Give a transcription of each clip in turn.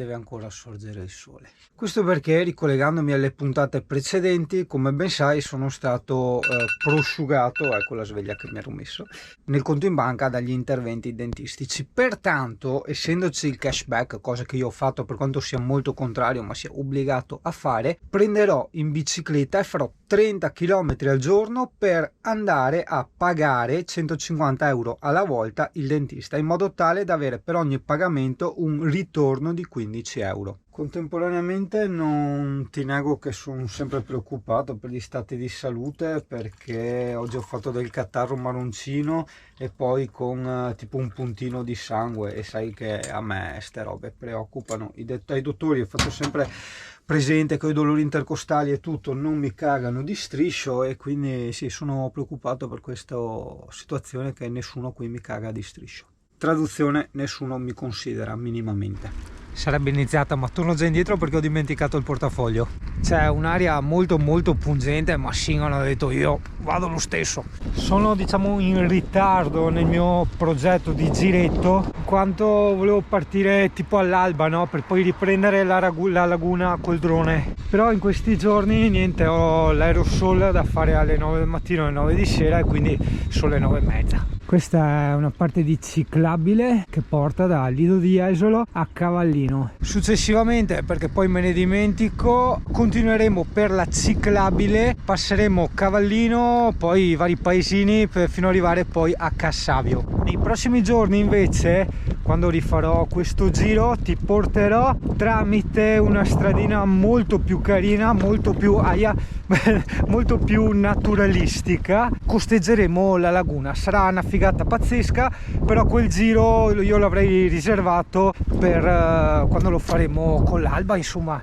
deve ancora sorgere il sole. Questo perché, ricollegandomi alle puntate precedenti, come ben sai sono stato prosciugato, ecco la sveglia che mi ero messo, nel conto in banca dagli interventi dentistici. Pertanto, essendoci il cashback, cosa che io ho fatto per quanto sia molto contrario ma sia obbligato a fare, prenderò in bicicletta e farò 30 km al giorno per andare a pagare 150 euro alla volta il dentista, in modo tale da avere per ogni pagamento un ritorno di 15 euro. Contemporaneamente non ti nego che sono sempre preoccupato per gli stati di salute, perché oggi ho fatto del catarro marroncino e poi con tipo un puntino di sangue, e sai che a me ste robe preoccupano. Ai dottori ho fatto sempre presente che ho i dolori intercostali e tutto, non mi cagano di striscio, e quindi sì, sono preoccupato per questa situazione, che nessuno qui mi caga di striscio. Traduzione: nessuno mi considera minimamente. Sarebbe iniziata, ma torno già indietro perché ho dimenticato il portafoglio. C'è un'aria molto pungente, ma Singano, ho detto io vado lo stesso. Sono diciamo in ritardo nel mio progetto di giretto, in quanto volevo partire tipo all'alba, no? Per poi riprendere la laguna col drone. Però in questi giorni niente, ho l'aerosol da fare alle 9 del mattino e alle 9 di sera, e quindi sono le 9:30. Questa è una parte di ciclabile che porta da Lido di Jesolo a Cavallino. Successivamente, perché poi me ne dimentico, continueremo per la ciclabile, passeremo Cavallino, poi i vari paesini fino ad arrivare poi a Cassavio. Nei prossimi giorni invece, quando rifarò questo giro, ti porterò tramite una stradina molto più carina, molto più molto più naturalistica. Costeggeremo la laguna, sarà una figata pazzesca, però quel giro io l'avrei riservato per quando lo faremo con l'alba, insomma,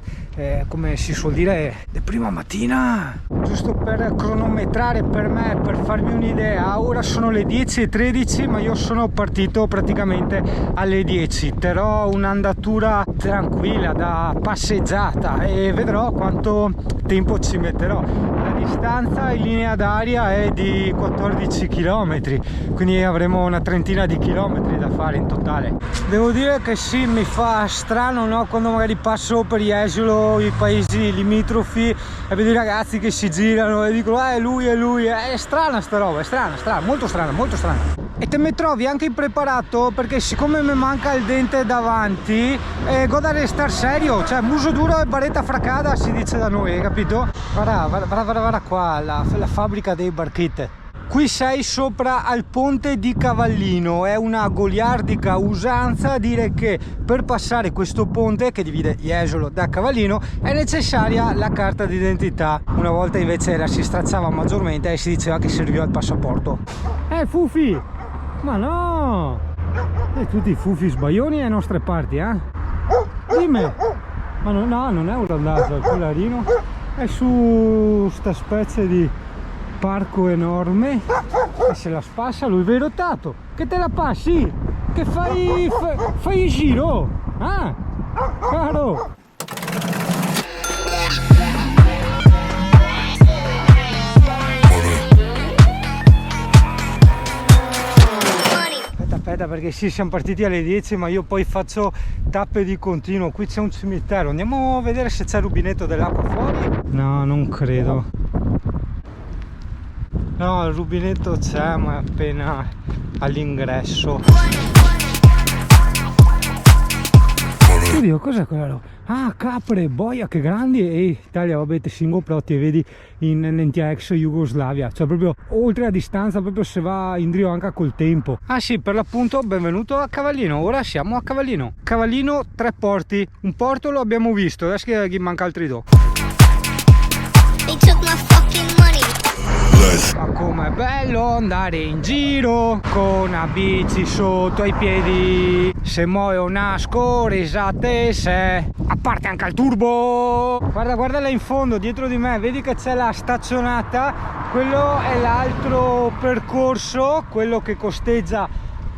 come si suol dire, di prima mattina. Giusto per cronometrare per me, per farmi un'idea, ora sono le 10:13, ma io sono partito praticamente alle 10. Terrò un'andatura tranquilla da passeggiata e vedrò quanto tempo ci metterò. La distanza in linea d'aria è di 14 km, quindi avremo una trentina di chilometri da fare in totale. Devo dire che sì, mi fa strano, no? Quando magari passo per Jesolo, i paesi limitrofi, e vedo i ragazzi che si girano e dicono è lui, è strana sta roba, è strana, molto strana. E te mi trovi anche impreparato, perché siccome mi manca il dente davanti, goda di star serio, cioè muso duro e baretta fracada si dice da noi, capito? Guarda qua, la fabbrica dei barchette. Qui sei sopra al ponte di Cavallino. È una goliardica usanza dire che per passare questo ponte che divide Jesolo da Cavallino è necessaria la carta d'identità. Una volta invece la si stracciava maggiormente e si diceva che serviva il passaporto. Fufi! Ma no! Tutti i fufi sbaglioni ai nostre parti, eh? Dimmi! Ma no, non è un randazzo, il collarino è su sta specie di parco enorme e se la spassa lui, vero Tato? Che te la passi? Che fai il giro? Ah, caro! Aspetta, perché sì, siamo partiti alle 10, ma io poi faccio tappe di continuo. Qui c'è un cimitero, andiamo a vedere se c'è il rubinetto dell'acqua fuori. No, non credo. No, il rubinetto c'è, ma è appena all'ingresso. Oddio, cos'è quella roba? Ah, capre, boia, che grandi! E Italia, vabbè, te singo protti e vedi in ex Jugoslavia, cioè proprio oltre la distanza, proprio se va in drio anche col tempo. Ah sì, per l'appunto, benvenuto a Cavallino. Ora siamo a Cavallino. Cavallino, 3 porti. Un porto lo abbiamo visto, adesso che gli manca altri 2. Ma com'è bello andare in giro con una bici sotto ai piedi. Se muoio nasco, risate se. A parte anche il turbo. Guarda là in fondo, dietro di me, vedi che c'è la staccionata. Quello è l'altro percorso, quello che costeggia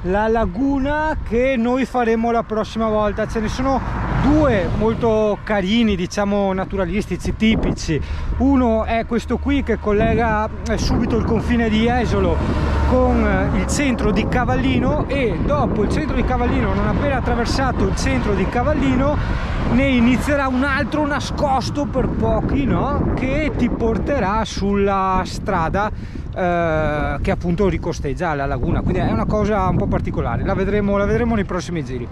la laguna, che noi faremo la prossima volta. Ce ne sono 2 molto carini, diciamo naturalistici, tipici. Uno è questo qui che collega subito il confine di Jesolo con il centro di Cavallino, e dopo il centro di Cavallino, non appena attraversato il centro di Cavallino, ne inizierà un altro nascosto per pochi, no? Che ti porterà sulla strada che appunto ricosteggia la laguna, quindi è una cosa un po' particolare, la vedremo nei prossimi giri.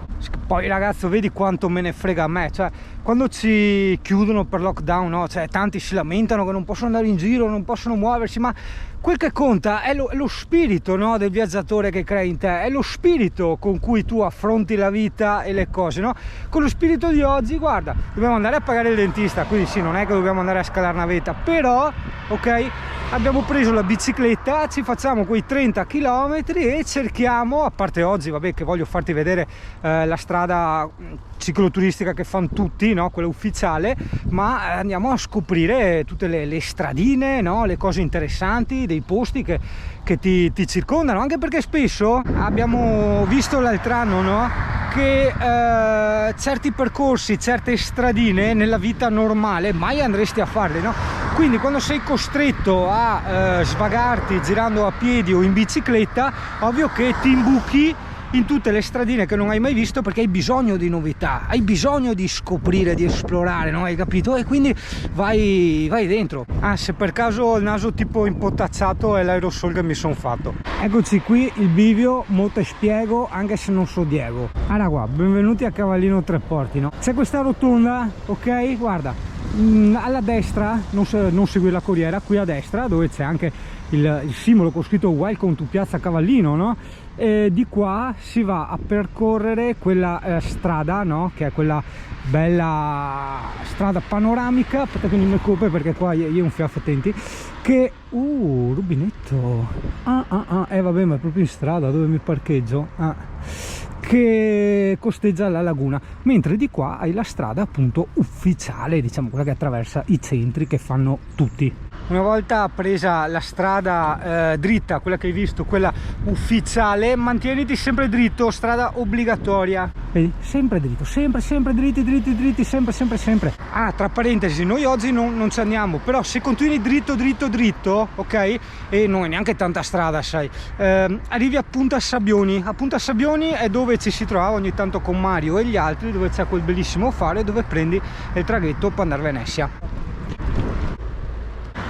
Poi ragazzo, vedi quanto me ne frega a me, cioè quando ci chiudono per lockdown, no? Cioè tanti si lamentano che non possono andare in giro, non possono muoversi, ma quel che conta è lo spirito, no? Del viaggiatore che crei in te, è lo spirito con cui tu affronti la vita e le cose, no? Con lo spirito di oggi, guarda, dobbiamo andare a pagare il dentista, quindi sì, non è che dobbiamo andare a scalare una vetta, però ok, abbiamo preso la bicicletta, ci facciamo quei 30 km e cerchiamo, a parte oggi, vabbè, che voglio farti vedere la strada cicloturistica che fanno tutti, no? Quella ufficiale, ma andiamo a scoprire tutte le stradine, no? Le cose interessanti, dei posti che ti circondano, anche perché spesso abbiamo visto l'altro anno, no? Che certi percorsi, certe stradine nella vita normale mai andresti a farle, no? Quindi quando sei costretto a svagarti girando a piedi o in bicicletta, ovvio che ti imbuchi in tutte le stradine che non hai mai visto, perché hai bisogno di novità, hai bisogno di scoprire, di esplorare, no? Hai capito? E quindi vai dentro. Ah, se per caso ho il naso tipo impotacciato è l'aerosol che mi sono fatto. Eccoci qui, il bivio, mo te spiego, anche se non so Diego. Allora qua, benvenuti a Cavallino Tre Porti, no? C'è questa rotonda, ok? Guarda, alla destra, non segui la corriera, qui a destra, dove c'è anche il simbolo con scritto Welcome to Piazza Cavallino, no? E di qua si va a percorrere quella strada, no? Che è quella bella strada panoramica. Aspetta che non mi copre, perché qua io un fiaffo, attenti, che rubinetto, vabbè, ma è proprio in strada dove mi parcheggio, che costeggia la laguna, mentre di qua hai la strada appunto ufficiale, diciamo quella che attraversa i centri che fanno tutti. Una volta presa la strada dritta, quella che hai visto, quella ufficiale, mantieniti sempre dritto, strada obbligatoria. Vedi? Sempre dritto, sempre dritti, sempre. Ah, tra parentesi, noi oggi non ci andiamo, però se continui dritto, ok? E non è neanche tanta strada, sai, arrivi a Punta Sabbioni. A Punta Sabbioni è dove ci si trova ogni tanto con Mario e gli altri, dove c'è quel bellissimo faro dove prendi il traghetto per andare a Venezia.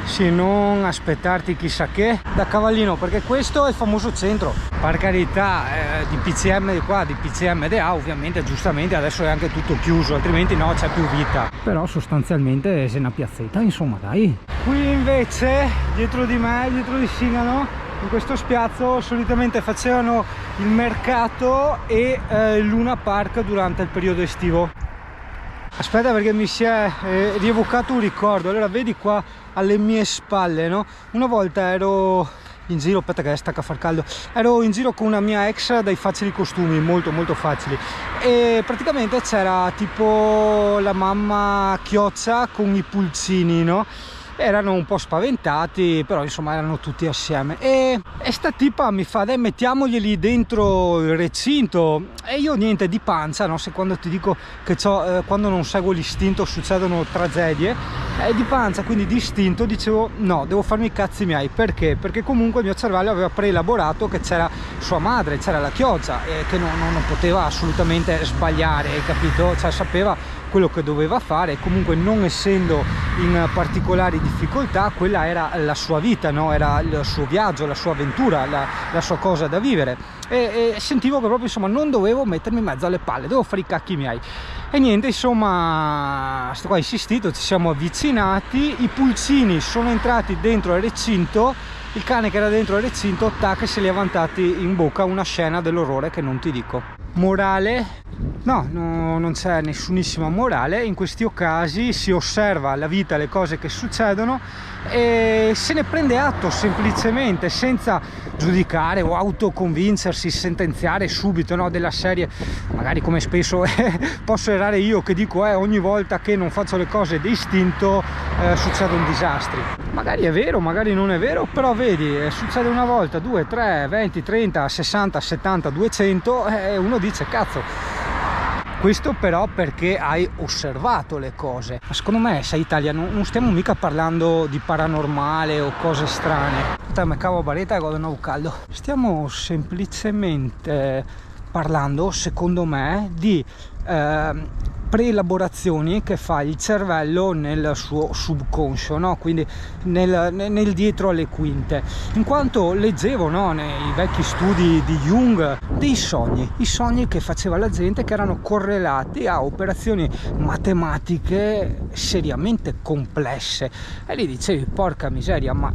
Sì, non aspettarti chissà che da Cavallino, perché questo è il famoso centro, per carità, di PCM di qua, di PCM di là, ovviamente, giustamente adesso è anche tutto chiuso, altrimenti no, c'è più vita, però sostanzialmente è una piazzetta, insomma, dai. Qui invece dietro di me, dietro di Singano, in questo spiazzo solitamente facevano il mercato e il Luna Park durante il periodo estivo. Aspetta, perché mi si è rievocato un ricordo. Allora, vedi qua alle mie spalle, no? Una volta ero in giro, aspetta che stacca a far caldo, ero in giro con una mia ex dai facili costumi, molto facili, e praticamente c'era tipo la mamma Chioccia con i pulcini, no? Erano un po' spaventati, però insomma erano tutti assieme, e sta tipa mi fa: dai, mettiamoglieli dentro il recinto. E io niente, di pancia, no? Se quando ti dico che quando non seguo l'istinto succedono tragedie, di pancia, quindi di istinto dicevo no, devo farmi i cazzi miei. Perché? Perché comunque il mio cervello aveva preelaborato che c'era sua madre, c'era la Chioggia, che non poteva assolutamente sbagliare, hai capito? Cioè sapeva quello che doveva fare, e comunque non essendo in particolari difficoltà, quella era la sua vita, no? Era il suo viaggio, la sua avventura, la sua cosa da vivere, e sentivo che proprio insomma non dovevo mettermi in mezzo alle palle, dovevo fare i cacchi miei. E niente, insomma, sto qua insistito, ci siamo avvicinati, i pulcini sono entrati dentro il recinto, il cane che era dentro il recinto, tac, se li ha vantati in bocca, una scena dell'orrore che non ti dico. Morale? No, non c'è nessunissima morale. In questi casi si osserva la vita, le cose che succedono, e se ne prende atto semplicemente, senza giudicare o autoconvincersi, sentenziare subito, no? Della serie, magari come spesso posso errare io, che dico ogni volta che non faccio le cose di istinto succedono disastri. Magari è vero, magari non è vero, però vedi, succede una volta, 2, 3, 20, 30, 60, 70, 200, e uno dice cazzo, Questo però perché hai osservato le cose. Ma secondo me, sai Italia, non stiamo mica parlando di paranormale o cose strane. Me cavo a baretta e godo nuovo caldo. Stiamo semplicemente parlando, secondo me, di preelaborazioni che fa il cervello nel suo subconscio, no? Quindi nel dietro alle quinte, in quanto leggevo, no, nei vecchi studi di Jung dei sogni, i sogni che faceva la gente che erano correlati a operazioni matematiche seriamente complesse, e lì dicevi porca miseria, ma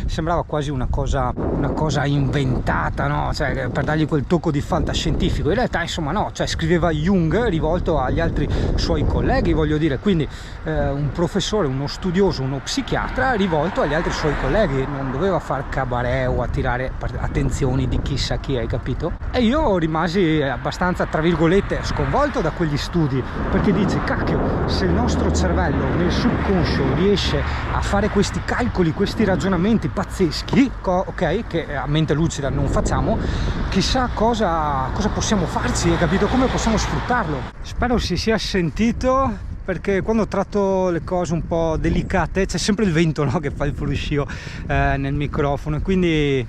sembrava quasi una cosa inventata, no? Cioè, per dargli quel tocco di fantascientifico. In realtà insomma no, cioè scriveva Jung rivolto agli altri suoi colleghi, voglio dire, quindi un professore, uno studioso, uno psichiatra rivolto agli altri suoi colleghi, non doveva far cabaret o attirare attenzioni di chissà chi, hai capito? E io rimasi abbastanza, tra virgolette, sconvolto da quegli studi, perché dici cacchio, se il nostro cervello nel subconscio riesce a fare questi calcoli, questi ragionamenti pazzeschi, ok, che a mente lucida non facciamo, chissà cosa possiamo farci, hai capito? Come possiamo sfruttarlo? Spero si sia sentito, perché quando tratto le cose un po' delicate c'è sempre il vento, no, che fa il fruscio nel microfono, e quindi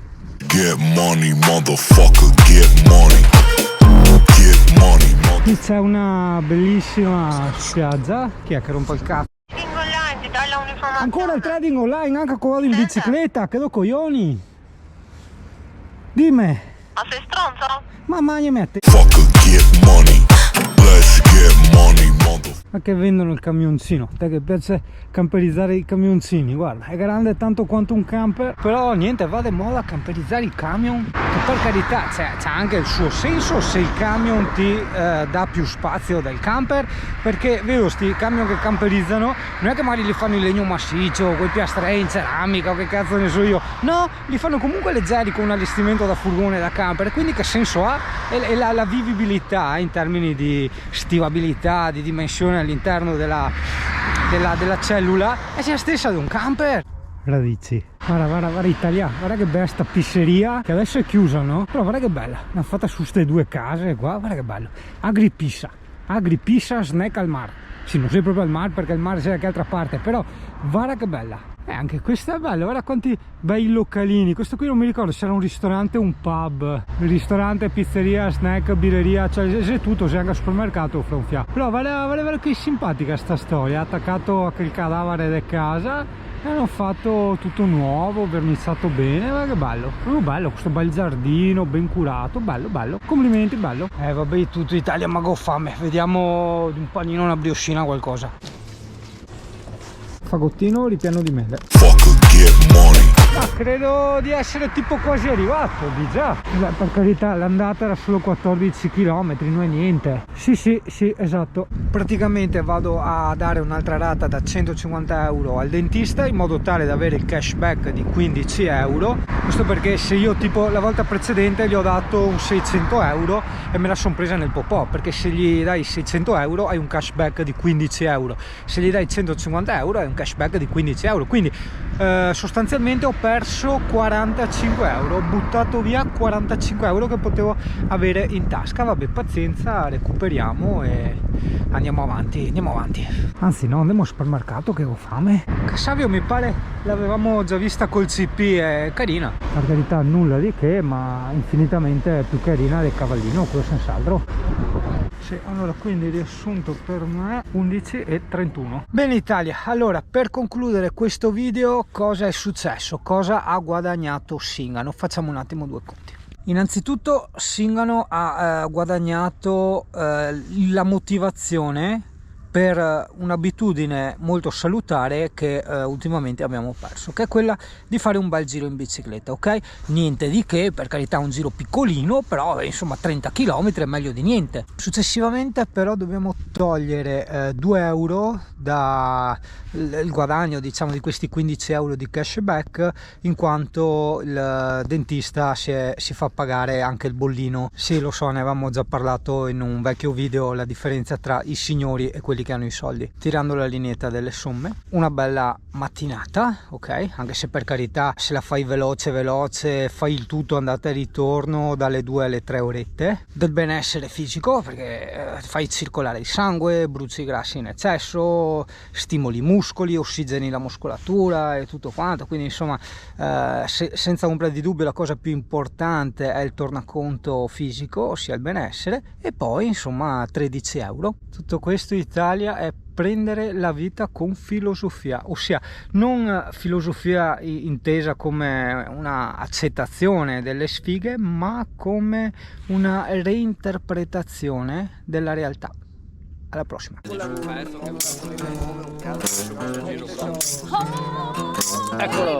get money, motherfucker, get money. Get money, motherfucker. Qui c'è una bellissima spiaggia. Chi è che rompe il cazzo? Online, ti dai un'informazione. Ancora il trading online, anche con in bicicletta, che do coglioni. Dimmi. Ma sei stronzo? Mamma mia mette. Fucker, get money. Let's get money, motherfucker. Ma che vendono il camioncino, te che piace camperizzare i camioncini, guarda, è grande tanto quanto un camper, però niente, va di moda camperizzare i camion, che per carità c'ha anche il suo senso se il camion ti dà più spazio del camper, perché vedo sti camion che camperizzano, non è che magari li fanno in legno massiccio, con i piastrei in ceramica o che cazzo ne so io, no, li fanno comunque leggeri con un allestimento da furgone, da camper, quindi che senso ha? E la vivibilità in termini di stivabilità, di dimensione all'interno della cellula è la stessa di un camper. Radici, guarda Italia, guarda che bella sta pizzeria che adesso è chiusa, no? Però guarda che bella, l'hanno fatta su ste due case qua, guarda che bello. Agripissa snack al mare. Sì, non sei proprio al mare perché il mare c'è da che altra parte, però guarda che bella. Anche questo è bello, guarda quanti bei localini. Questo qui non mi ricordo se era un ristorante o un pub. Il ristorante, pizzeria, snack, birreria, cioè c'è tutto, c'è anche al supermercato fra un fiato. Però guarda che simpatica sta storia. Attaccato a quel cadavere di casa e hanno fatto tutto nuovo, vernizzato bene, guarda che bello. Proprio bello, questo bel giardino ben curato, bello, complimenti, bello. Vabbè, tutto Italia ma go fame. Vediamo un panino, una brioscina, qualcosa. Fagottino ripieno di mele. Fucker, get money. Ma credo di essere tipo quasi arrivato, di già. Per carità, l'andata era solo 14 km, non è niente. Sì, esatto. Praticamente vado a dare un'altra rata da 150 euro al dentista in modo tale da avere il cashback di 15 euro. Questo perché se io tipo la volta precedente gli ho dato un 600 euro e me la sono presa nel popò, perché se gli dai 600 euro hai un cashback di 15 euro, se gli dai 150 euro hai un cashback di 15 euro, quindi sostanzialmente ho perso 45 euro, ho buttato via 45 euro che potevo avere in tasca. Vabbè, pazienza, recuperiamo e andiamo avanti. Anzi no, andiamo al supermercato che ho fame. Cassavio mi pare l'avevamo già vista col CP, è carina, per carità nulla di che, ma infinitamente più carina del cavallino, quello senz'altro. Sì, allora quindi riassunto per me 11,31. Bene Italia, allora per concludere questo video, cosa è successo? Cosa ha guadagnato Singano? Facciamo un attimo due conti. Innanzitutto Singano ha guadagnato la motivazione per un'abitudine molto salutare che ultimamente abbiamo perso, che è quella di fare un bel giro in bicicletta, ok? Niente di che, per carità, un giro piccolino, però insomma 30 km è meglio di niente. Successivamente però dobbiamo togliere 2 euro dal guadagno, diciamo, di questi 15 euro di cashback, in quanto il dentista si fa pagare anche il bollino. Sì, lo so, ne avevamo già parlato in un vecchio video, la differenza tra i signori e quelli quelli che hanno i soldi, tirando la lineetta delle somme. Una bella mattinata, ok? Anche se per carità, se la fai veloce, fai il tutto andata e ritorno dalle 2 alle 3 orette del benessere fisico, perché fai circolare il sangue, bruci i grassi in eccesso, stimoli i muscoli, ossigeni la muscolatura e tutto quanto. Quindi insomma, senza ombra di dubbio la cosa più importante è il tornaconto fisico, ossia il benessere, e poi insomma 13 euro. Tutto questo in Italia è prendere la vita con filosofia, ossia non filosofia intesa come una accettazione delle sfighe, ma come una reinterpretazione della realtà. Alla prossima. Eccolo.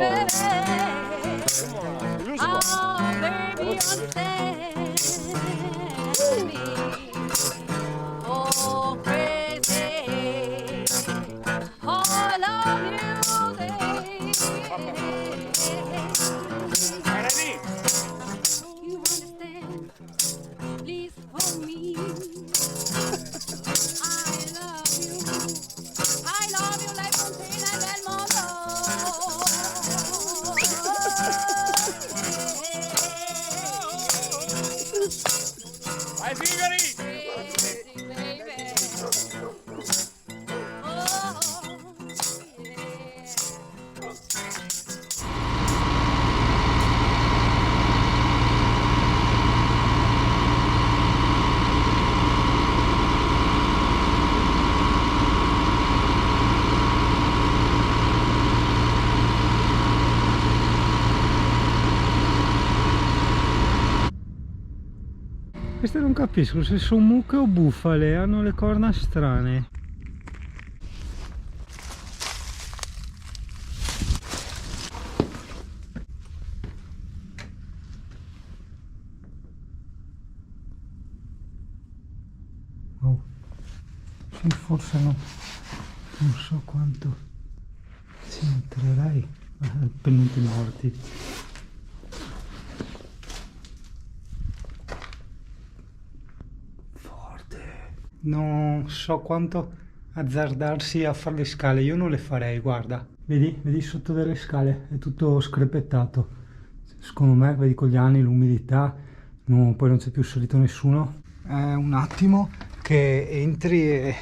Queste non capisco se sono mucche o bufale, hanno le corna strane. Oh, sì, forse no, non so quanto ci entrerei. Penultimi morti. Non so quanto azzardarsi a fare le scale, io non le farei, guarda. Vedi sotto delle scale, è tutto screpettato. Secondo me, vedi con gli anni, l'umidità, poi non c'è più salito nessuno. È un attimo che entri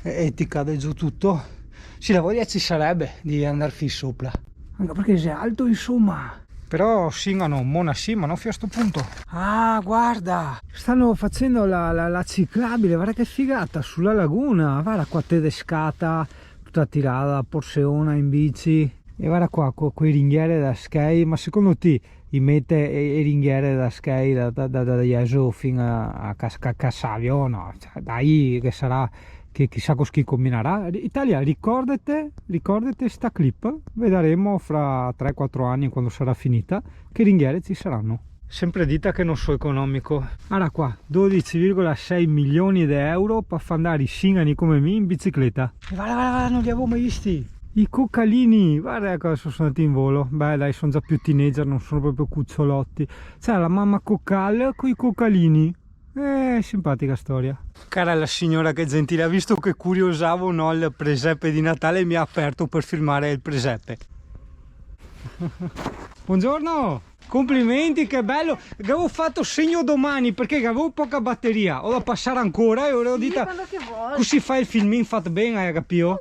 e ti cade giù tutto. Sì, la voglia ci sarebbe di andare fin sopra. Anche perché sei alto, insomma. Però singano, mona sì, ma non fino a sto punto. Ah, guarda, stanno facendo la ciclabile, guarda che figata, sulla laguna. Guarda qua tedescata, tutta tirata da Porseona in bici. E guarda qua, quei ringhiere da ski, ma secondo te i mette e ringhiere da ski da Jesolo fino a Cassavio? No, cioè, dai, che sarà... che chissà con chi combinerà. Italia, ricordate sta clip, vedremo fra 3-4 anni quando sarà finita che ringhiere ci saranno. Sempre dita che non so economico. Guarda qua, 12,6 milioni di euro per far andare i singani come me in bicicletta. E guarda, non li avevo mai visti. I coccalini, guarda cosa sono andati in volo. Beh dai, sono già più teenager, non sono proprio cucciolotti. C'è la mamma coccal con i coccalini. Simpatica storia. Cara la signora, che gentile, ha visto che curiosavo o no il presepe di Natale e mi ha aperto per filmare il presepe. Buongiorno, complimenti, che bello. Avevo fatto segno domani perché avevo poca batteria, ho da passare ancora e ora ho detto così fai il filmin fatto bene, hai capito?